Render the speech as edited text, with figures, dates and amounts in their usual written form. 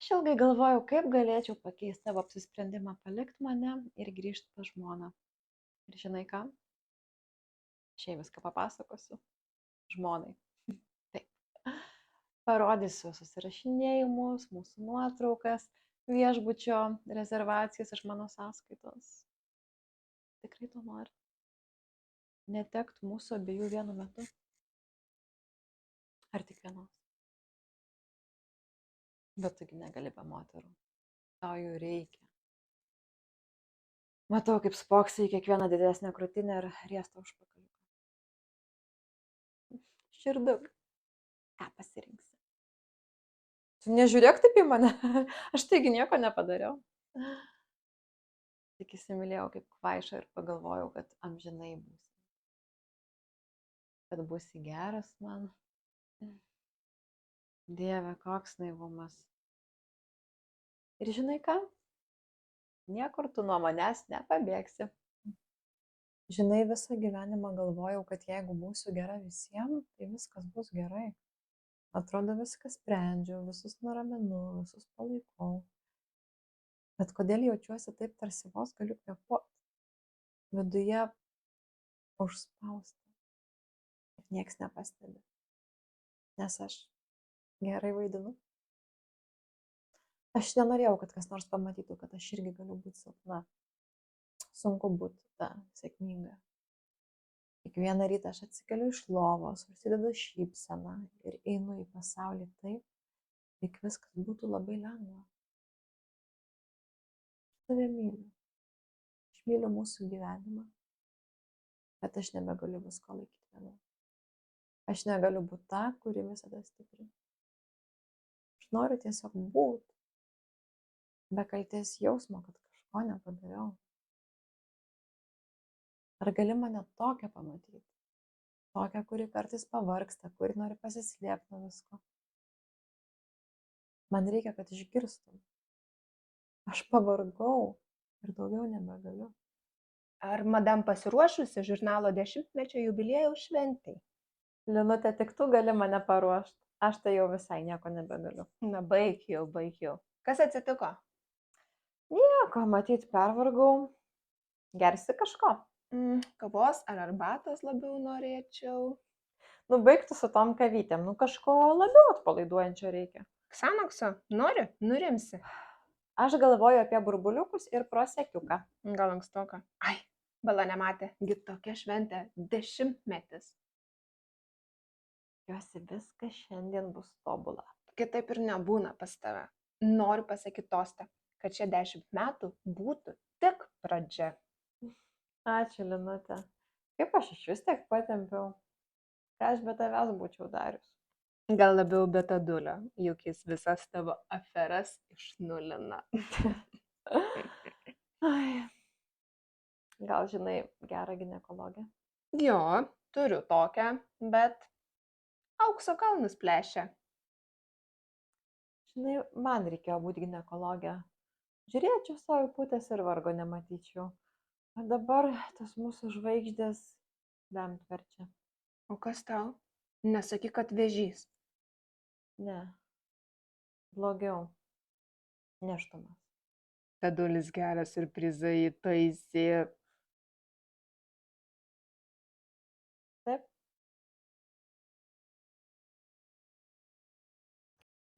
Aš ilgai galvojau, kaip galėčiau pakeisti savo apsisprendimą palikti mane ir grįžti pas žmoną. Ir žinai ką? Aš jai viską papasakosiu. Žmonai. Taip. Parodysiu susirašinėjimus, mūsų nuotraukas, viešbučio rezervacijas iš mano sąskaitos. Tikrai to nori. Netektų mūsų abiejų vienu metu. Ar tik vienos? Bet tugi negali be moterų. Tau jų reikia. Matau, kaip spoksai į kiekvieną didesnę krūtinę ir riestą užpakaliuką. Širduk, ką pasirinksi? Tu nežiūrėk taip į mane, aš taigi nieko nepadariau. Tik įsimylėjau kaip kvaišą ir pagalvojau, kad amžinai būsi. Kad būsi geras man. Dieve, koks naivumas. Ir žinai ką? Niekur tu nuo manęs nepabėgsi. Žinai, visą gyvenimą galvojau, kad jeigu būsiu gera visiems, tai viskas bus gerai. Atrodo, viską sprendžiu, visus nuraminu, visus palaikau. Bet kodėl jaučiuosi taip, tarsi vos galiu kvėpuoti? Viduje užspausta. Ir nieks nepastebi. Nes aš gerai vaidinu. Aš nenorėjau, kad kas nors pamatytų, kad aš irgi galiu būti silpna. Sunku būti ta sėkminga. Kiekvieną rytą aš atsikeliu iš lovos, užsidedu šypseną ir einu į pasaulį taip, lyg viskas būtų labai lengva. Aš tave myliu. Aš myliu mūsų gyvenimą. Bet aš nebegaliu visko laikyti viena. Aš negaliu būti ta, kuri visada stipri. Aš noriu tiesiog būti. Be kaltės jausmo, kad kažko nepadariau. Ar gali mane tokią pamatyti? Tokią, kuri kartais pavargsta, kuri nori pasislėpti nuo visko. Man reikia, kad išgirstum. Aš pavargau ir daugiau nebegaliu. Ar madam pasiruošusi žurnalo 10-mečio jubiliejaus šventai? Linute, tik tu gali mane paruošti. Aš tai jau visai nieko nebegaliu. Na, baik jau. Kas atsitiko? Nieko, matyt, pervargau. Gersi kažko? Kavos ar arbatos labiau norėčiau. Baigtų su tom kavytėm. Kažko labiau atpalaiduojančio reikia. Ksanokso, nori? Nurimsi. Aš galvoju apie burbuliukus ir prosekiuką. Gal ankstoka. Ai, bala nematė. Gi tokia šventė 10-metis. Tikiuosi, viskas šiandien bus tobula. Kitaip ir nebūna pas tave. Noriu pasakyti tostą, kad šie 10 metų būtų tik pradžia. Ačiū, Linute. Kaip aš iš vis tiek patempiau? Ką aš be tavęs būčiau darius? Gal labiau be Tadulio, juk jis visas tavo aferas išnulina. Gal žinai gerą ginekologę? Jo, turiu tokią, bet aukso kalnus plešia. Žinai, man reikėjo būti ginekologė. Žiūrėčiau savo putės ir vargo nematyčiau. O dabar tas mūsų žvaigždės lemt verčia. O kas tau? Nesakyk, kad vėžys. Ne. Blogiau. Nėštumas. Tadulis gerą siurprizą įtaisė.